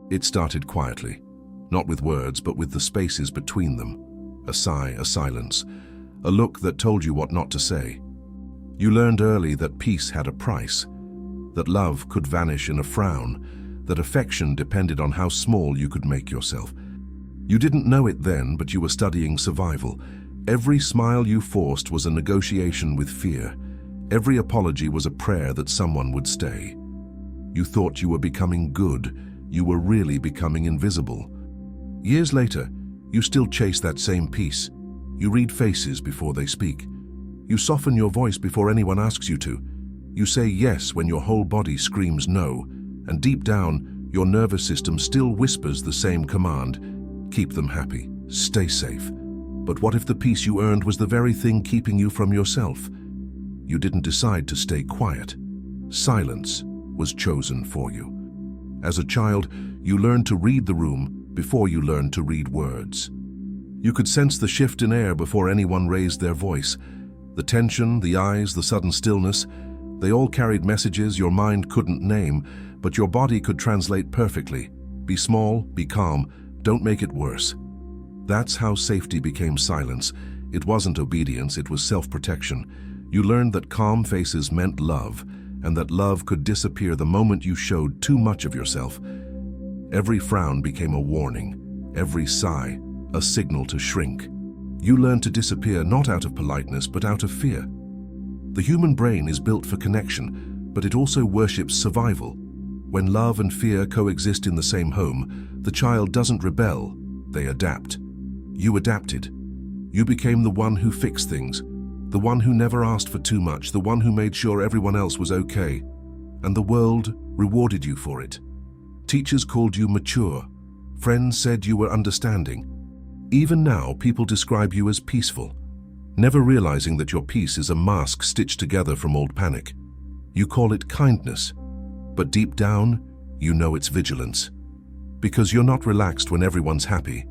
It started quietly, not with words, but with the spaces between them. A sigh, a silence, a look that told you what not to say. You learned early that peace had a price, that love could vanish in a frown, that affection depended on how small you could make yourself. You didn't know it then, but you were studying survival. Every smile you forced was a negotiation with fear. Every apology was a prayer that someone would stay. You thought you were becoming good. You were really becoming invisible. Years later, you still chase that same peace. You read faces before they speak. You soften your voice before anyone asks you to. You say yes when your whole body screams no, and deep down, your nervous system still whispers the same command: keep them happy, stay safe. But what if the peace you earned was the very thing keeping you from yourself? You didn't decide to stay quiet. Silence was chosen for you. As a child, you learned to read the room before you learned to read words. You could sense the shift in air before anyone raised their voice. The tension, the eyes, the sudden stillness, they all carried messages your mind couldn't name, but your body could translate perfectly. Be small, be calm, don't make it worse. That's how safety became silence. It wasn't obedience, it was self-protection. You learned that calm faces meant love, and that love could disappear the moment you showed too much of yourself. Every frown became a warning, every sigh a signal to shrink. You learned to disappear not out of politeness but out of fear. The human brain is built for connection, but it also worships survival. When love and fear coexist in the same home, the child doesn't rebel, they adapt. You adapted. You became the one who fixed things, the one who never asked for too much, the one who made sure everyone else was okay. And the world rewarded you for it. Teachers called you mature. Friends said you were understanding. Even now, people describe you as peaceful, never realizing that your peace is a mask stitched together from old panic. You call it kindness, but deep down, you know it's vigilance. Because you're not relaxed when everyone's happy.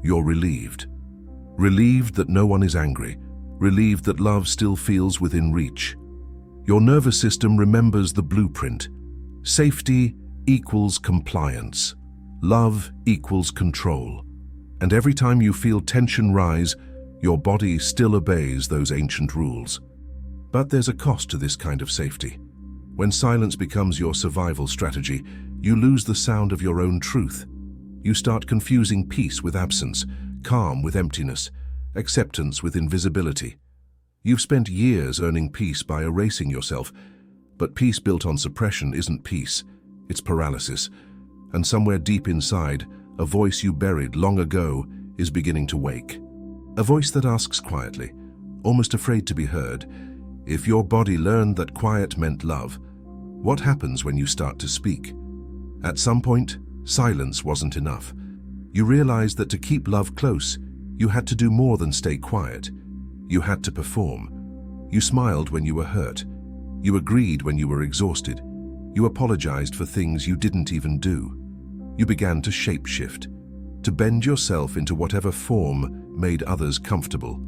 You're relieved. Relieved that no one is angry. Relieved that love still feels within reach. Your nervous system remembers the blueprint. Safety equals compliance. Love equals control. And every time you feel tension rise, your body still obeys those ancient rules. But there's a cost to this kind of safety. When silence becomes your survival strategy, you lose the sound of your own truth. You start confusing peace with absence, calm with emptiness, acceptance with invisibility. You've spent years earning peace by erasing yourself, but peace built on suppression isn't peace, it's paralysis. And somewhere deep inside, a voice you buried long ago is beginning to wake. A voice that asks quietly, almost afraid to be heard, if your body learned that quiet meant love, what happens when you start to speak? At some point, silence wasn't enough. You realized that to keep love close, you had to do more than stay quiet. You had to perform. You smiled when you were hurt. You agreed when you were exhausted. You apologized for things you didn't even do. You began to shapeshift, to bend yourself into whatever form made others comfortable.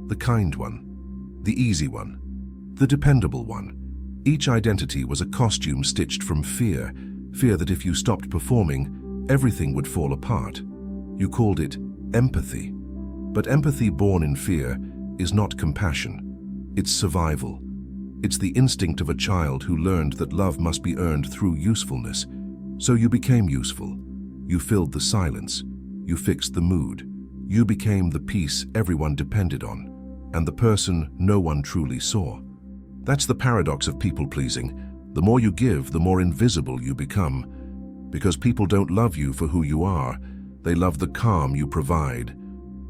The kind one, the easy one, the dependable one. Each identity was a costume stitched from fear, fear that if you stopped performing, everything would fall apart. You called it empathy. But empathy born in fear is not compassion. It's survival. It's the instinct of a child who learned that love must be earned through usefulness. So you became useful. You filled the silence. You fixed the mood. You became the peace everyone depended on, and the person no one truly saw. That's the paradox of people-pleasing. The more you give, the more invisible you become. Because people don't love you for who you are. They love the calm you provide.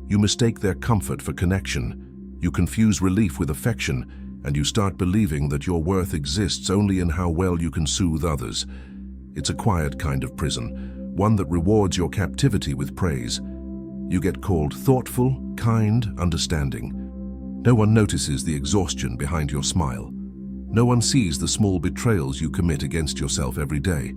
You mistake their comfort for connection. You confuse relief with affection, and you start believing that your worth exists only in how well you can soothe others. It's a quiet kind of prison, one that rewards your captivity with praise. You get called thoughtful, kind, understanding. No one notices the exhaustion behind your smile. No one sees the small betrayals you commit against yourself every day.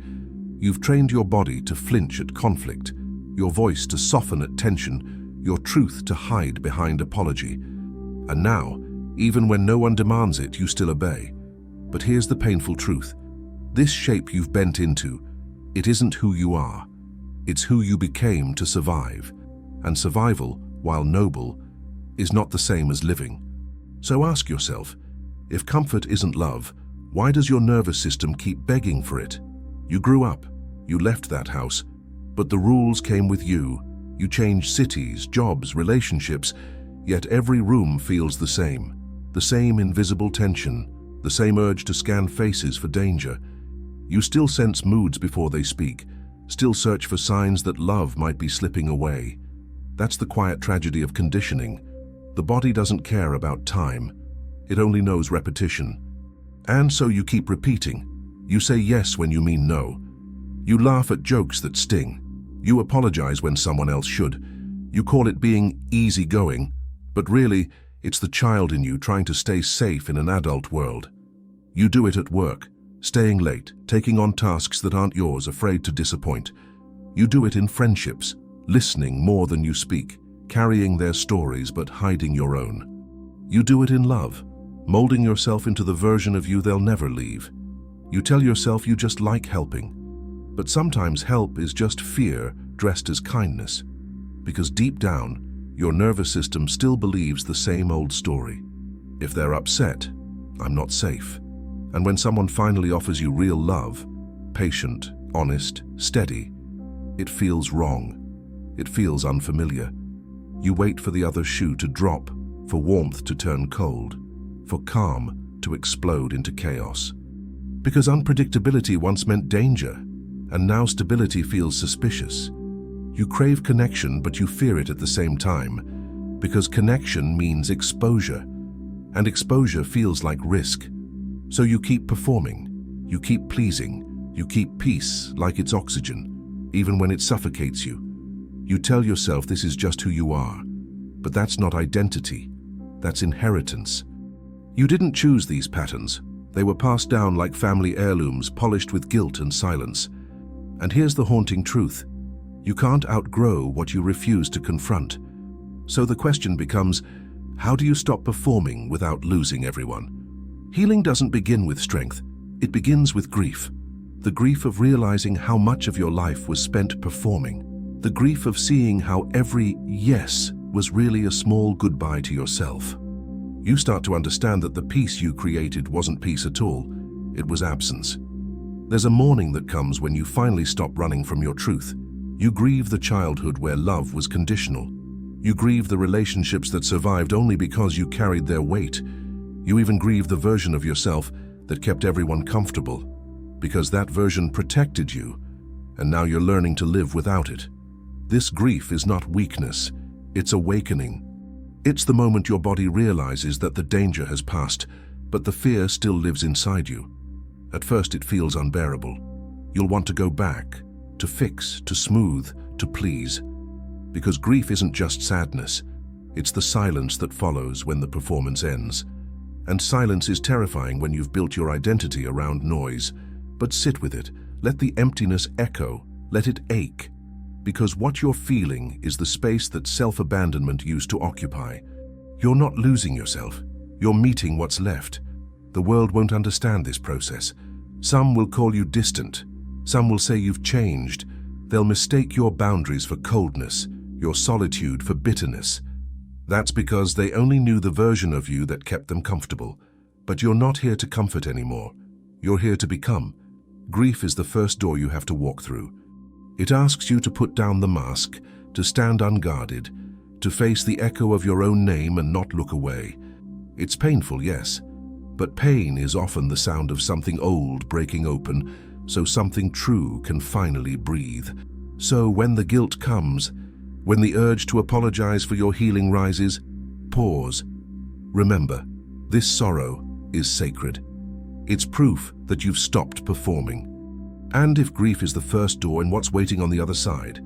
You've trained your body to flinch at conflict, your voice to soften at tension, your truth to hide behind apology. And now, even when no one demands it, you still obey. But here's the painful truth. This shape you've bent into, it isn't who you are. It's who you became to survive. And survival, while noble, is not the same as living. So ask yourself, if comfort isn't love, why does your nervous system keep begging for it? You grew up, you left that house, but the rules came with you. You changed cities, jobs, relationships, yet every room feels the same invisible tension, the same urge to scan faces for danger. You still sense moods before they speak, still search for signs that love might be slipping away. That's the quiet tragedy of conditioning. The body doesn't care about time. It only knows repetition. And so you keep repeating. You say yes when you mean no. You laugh at jokes that sting. You apologize when someone else should. You call it being easygoing, but really, it's the child in you trying to stay safe in an adult world. You do it at work, staying late, taking on tasks that aren't yours, afraid to disappoint. You do it in friendships, listening more than you speak, carrying their stories but hiding your own. You do it in love, molding yourself into the version of you they'll never leave. You tell yourself you just like helping, but sometimes help is just fear dressed as kindness, because deep down, your nervous system still believes the same old story. If they're upset, I'm not safe. And when someone finally offers you real love, patient, honest, steady, it feels wrong. It feels unfamiliar. You wait for the other shoe to drop, for warmth to turn cold, for calm to explode into chaos. Because unpredictability once meant danger, and now stability feels suspicious. You crave connection, but you fear it at the same time, because connection means exposure, and exposure feels like risk. So you keep performing, you keep pleasing, you keep peace like it's oxygen, even when it suffocates you. You tell yourself this is just who you are, but that's not identity, that's inheritance. You didn't choose these patterns. They were passed down like family heirlooms, polished with guilt and silence. And here's the haunting truth. You can't outgrow what you refuse to confront. So the question becomes, how do you stop performing without losing everyone? Healing doesn't begin with strength. It begins with grief. The grief of realizing how much of your life was spent performing. The grief of seeing how every yes was really a small goodbye to yourself. You start to understand that the peace you created wasn't peace at all. It was absence. There's a morning that comes when you finally stop running from your truth. You grieve the childhood where love was conditional. You grieve the relationships that survived only because you carried their weight. You even grieve the version of yourself that kept everyone comfortable, because that version protected you, and now you're learning to live without it. This grief is not weakness, it's awakening. It's the moment your body realizes that the danger has passed, but the fear still lives inside you. At first it feels unbearable. You'll want to go back, to fix, to smooth, to please. Because grief isn't just sadness, it's the silence that follows when the performance ends. And silence is terrifying when you've built your identity around noise. But sit with it, let the emptiness echo, let it ache. Because what you're feeling is the space that self-abandonment used to occupy. You're not losing yourself, you're meeting what's left. The world won't understand this process. Some will call you distant, some will say you've changed. They'll mistake your boundaries for coldness, your solitude for bitterness. That's because they only knew the version of you that kept them comfortable. But you're not here to comfort anymore. You're here to become. Grief is the first door you have to walk through. It asks you to put down the mask, to stand unguarded, to face the echo of your own name and not look away. It's painful, yes, but pain is often the sound of something old breaking open, so something true can finally breathe. So when the guilt comes, when the urge to apologize for your healing rises, pause. Remember, this sorrow is sacred. It's proof that you've stopped performing. And if grief is the first door in what's waiting on the other side,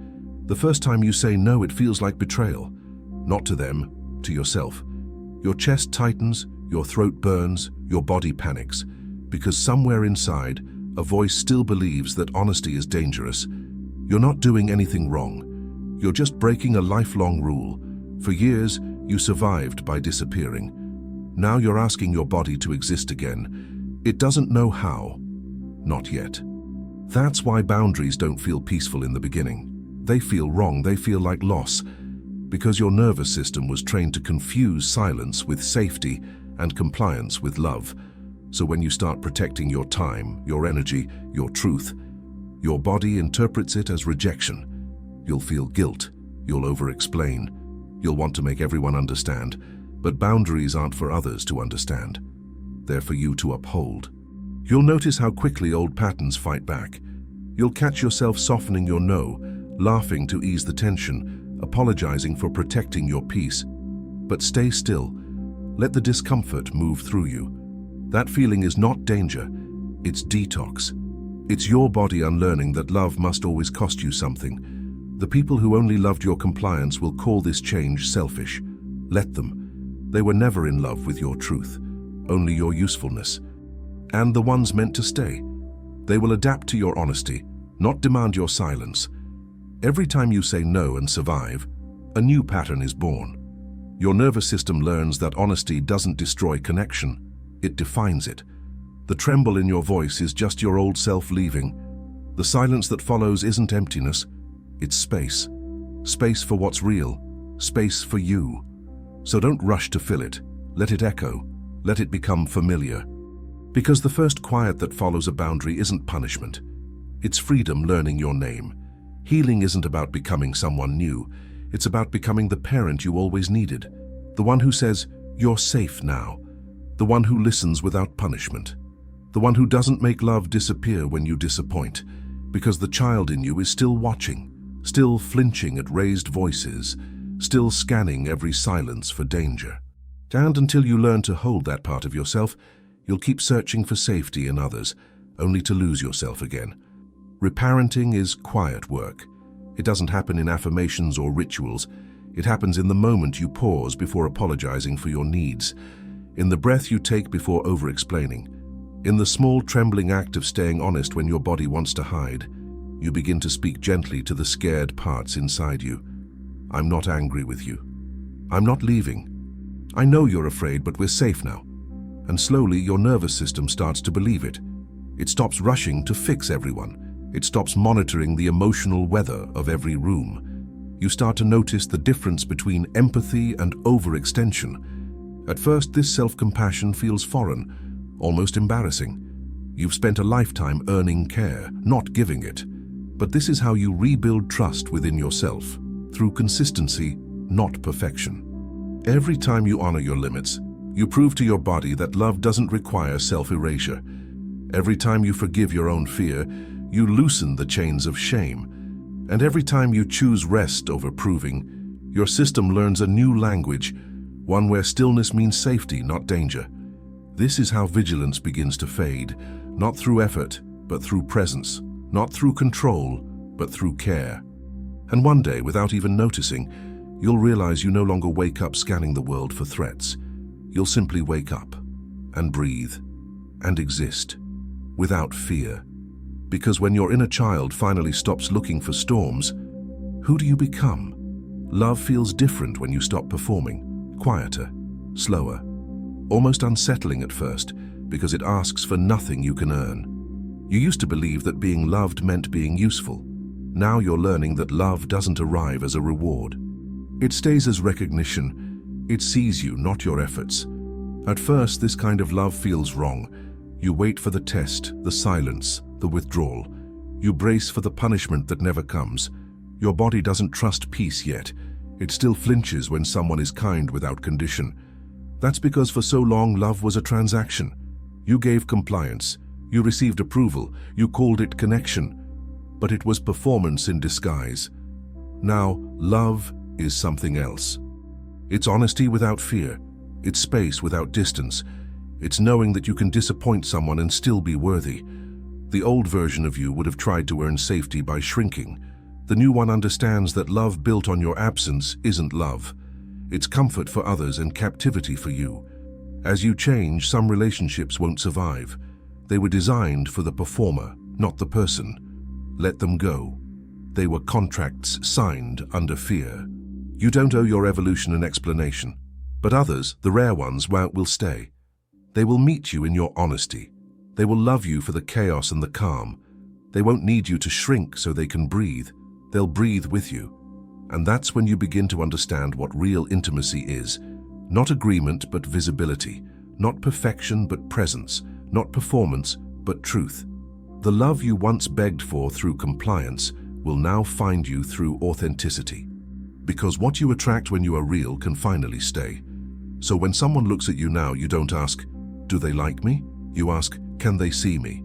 the first time you say no, it feels like betrayal. Not to them, to yourself. Your chest tightens, your throat burns, your body panics, because somewhere inside, a voice still believes that honesty is dangerous. You're not doing anything wrong. You're just breaking a lifelong rule. For years, you survived by disappearing. Now you're asking your body to exist again. It doesn't know how. Not yet. That's why boundaries don't feel peaceful in the beginning. they feel wrong, they feel like loss, because your nervous system was trained to confuse silence with safety and compliance with love. So when you start protecting your time, your energy, your truth, your body interprets it as rejection. You'll feel guilt, you'll over-explain, you'll want to make everyone understand, but boundaries aren't for others to understand. They're for you to uphold. You'll notice how quickly old patterns fight back. You'll catch yourself softening your no, laughing to ease the tension, apologizing for protecting your peace. But stay still. Let the discomfort move through you. That feeling is not danger, it's detox. It's your body unlearning that love must always cost you something. The people who only loved your compliance will call this change selfish. Let them. They were never in love with your truth, only your usefulness. And the ones meant to stay. They will adapt to your honesty, not demand your silence. Every time you say no and survive, a new pattern is born. Your nervous system learns that honesty doesn't destroy connection, it defines it. The tremble in your voice is just your old self leaving. The silence that follows isn't emptiness, it's space. Space for what's real, space for you. So don't rush to fill it, let it echo, let it become familiar. Because the first quiet that follows a boundary isn't punishment. It's freedom learning your name. Healing isn't about becoming someone new. It's about becoming the parent you always needed. The one who says, "You're safe now." The one who listens without punishment. The one who doesn't make love disappear when you disappoint. Because the child in you is still watching, still flinching at raised voices, still scanning every silence for danger. And until you learn to hold that part of yourself, you'll keep searching for safety in others, only to lose yourself again. Reparenting is quiet work. It doesn't happen in affirmations or rituals. It happens in the moment you pause before apologizing for your needs, in the breath you take before over-explaining, in the small trembling act of staying honest when your body wants to hide. You begin to speak gently to the scared parts inside you. I'm not angry with you. I'm not leaving. I know you're afraid, but we're safe now. And slowly your nervous system starts to believe it. It stops rushing to fix everyone. It stops monitoring the emotional weather of every room. You start to notice the difference between empathy and overextension. At first, this self-compassion feels foreign, almost embarrassing. You've spent a lifetime earning care, not giving it. But this is how you rebuild trust within yourself, through consistency, not perfection. Every time you honor your limits, you prove to your body that love doesn't require self-erasure. Every time you forgive your own fear, you loosen the chains of shame. And every time you choose rest over proving, your system learns a new language, one where stillness means safety, not danger. This is how vigilance begins to fade, not through effort, but through presence, not through control, but through care. And one day, without even noticing, you'll realize you no longer wake up scanning the world for threats. You'll simply wake up and breathe and exist without fear. Because when your inner child finally stops looking for storms, who do you become? Love feels different when you stop performing, quieter, slower, almost unsettling at first, because it asks for nothing you can earn. You used to believe that being loved meant being useful. Now you're learning that love doesn't arrive as a reward. It stays as recognition. It sees you, not your efforts. At first, this kind of love feels wrong. You wait for the test, the silence, the withdrawal. You brace for the punishment that never comes. Your body doesn't trust peace yet. It still flinches when someone is kind without condition. That's because for so long love was a transaction. You gave compliance, you received approval, you called it connection. But it was performance in disguise. Now, love is something else. It's honesty without fear. It's space without distance. It's knowing that you can disappoint someone and still be worthy. The old version of you would have tried to earn safety by shrinking. The new one understands that love built on your absence isn't love. It's comfort for others and captivity for you. As you change, some relationships won't survive. They were designed for the performer, not the person. Let them go. They were contracts signed under fear. You don't owe your evolution an explanation. But others, the rare ones, will stay. They will meet you in your honesty. They will love you for the chaos and the calm. They won't need you to shrink so they can breathe. They'll breathe with you. And that's when you begin to understand what real intimacy is. Not agreement, but visibility. Not perfection, but presence. Not performance, but truth. The love you once begged for through compliance will now find you through authenticity. Because what you attract when you are real can finally stay. So when someone looks at you now, you don't ask, do they like me? You ask, can they see me?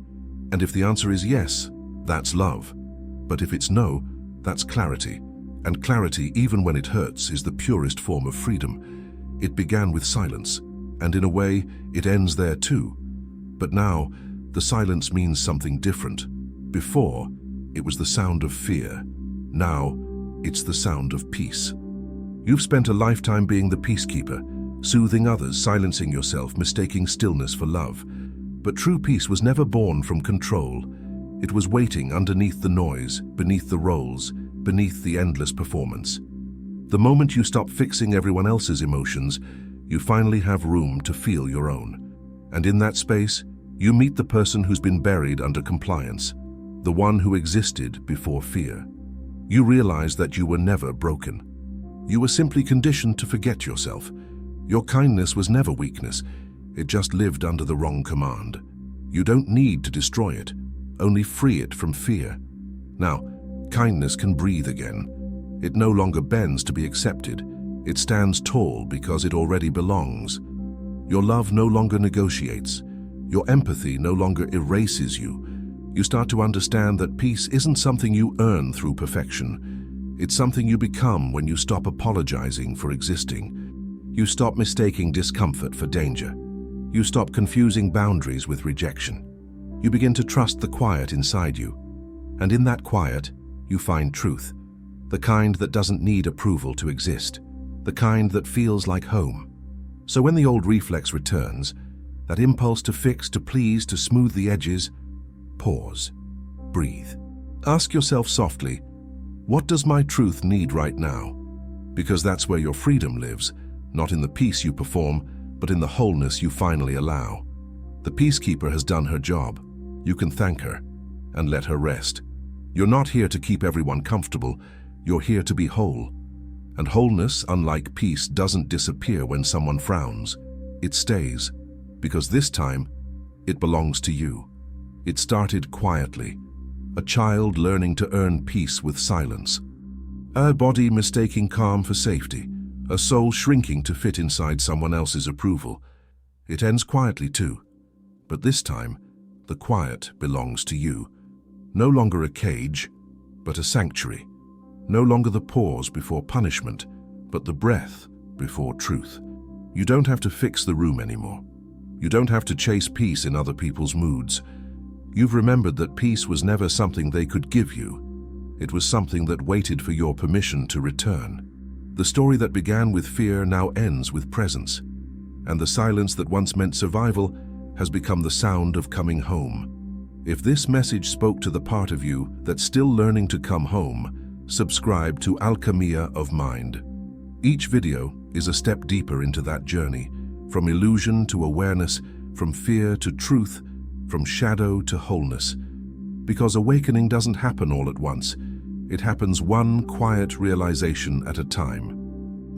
And if the answer is yes, that's love. But if it's no, that's clarity. And clarity, even when it hurts, is the purest form of freedom. It began with silence, and in a way, it ends there too. But now, the silence means something different. Before, it was the sound of fear. Now, it's the sound of peace. You've spent a lifetime being the peacekeeper, soothing others, silencing yourself, mistaking stillness for love. But true peace was never born from control. It was waiting underneath the noise, beneath the roles, beneath the endless performance. The moment you stop fixing everyone else's emotions, you finally have room to feel your own. And in that space, you meet the person who's been buried under compliance, the one who existed before fear. You realize that you were never broken. You were simply conditioned to forget yourself. Your kindness was never weakness. It just lived under the wrong command. You don't need to destroy it, only free it from fear. Now, kindness can breathe again. It no longer bends to be accepted. It stands tall because it already belongs. Your love no longer negotiates. Your empathy no longer erases you. You start to understand that peace isn't something you earn through perfection. It's something you become when you stop apologizing for existing. You stop mistaking discomfort for danger. You stop confusing boundaries with rejection. You begin to trust the quiet inside you. And in that quiet, you find truth. The kind that doesn't need approval to exist. The kind that feels like home. So when the old reflex returns, that impulse to fix, to please, to smooth the edges, pause. Breathe. Ask yourself softly, what does my truth need right now? Because that's where your freedom lives, not in the peace you perform, but in the wholeness you finally allow. The peacekeeper has done her job. You can thank her and let her rest. You're not here to keep everyone comfortable. You're here to be whole. And wholeness, unlike peace, doesn't disappear when someone frowns. It stays, because this time, it belongs to you. It started quietly, a child learning to earn peace with silence. A body mistaking calm for safety, a soul shrinking to fit inside someone else's approval. It ends quietly too, but this time, the quiet belongs to you. No longer a cage, but a sanctuary. No longer the pause before punishment, but the breath before truth. You don't have to fix the room anymore. You don't have to chase peace in other people's moods. You've remembered that peace was never something they could give you. It was something that waited for your permission to return. The story that began with fear now ends with presence. And the silence that once meant survival has become the sound of coming home. If this message spoke to the part of you that's still learning to come home, subscribe to Alchemia of Mind. Each video is a step deeper into that journey, from illusion to awareness, from fear to truth, from shadow to wholeness. Because awakening doesn't happen all at once. It happens one quiet realization at a time.